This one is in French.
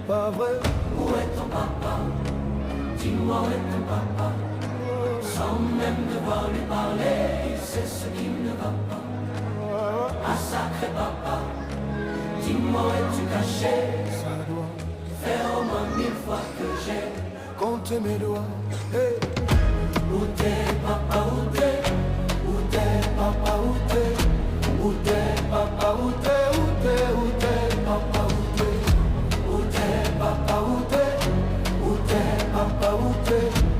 pas vrai. Où est ton papa? Dis-moi où est ton papa? Sans même devoir lui parler, c'est ce qui ne va pas. Ah sacré papa, dis-moi où es-tu caché? Ça doit faire au moins 1000 fois que j'ai compter mes doigts. Hey. Où t'es papa, où t'es? Où t'es papa, où t'es? Où t'es papa, où t'es? Où t'es, où t'es papa, où t'es? Où t'es papa, où t'es? Où t'es papa, où t'es?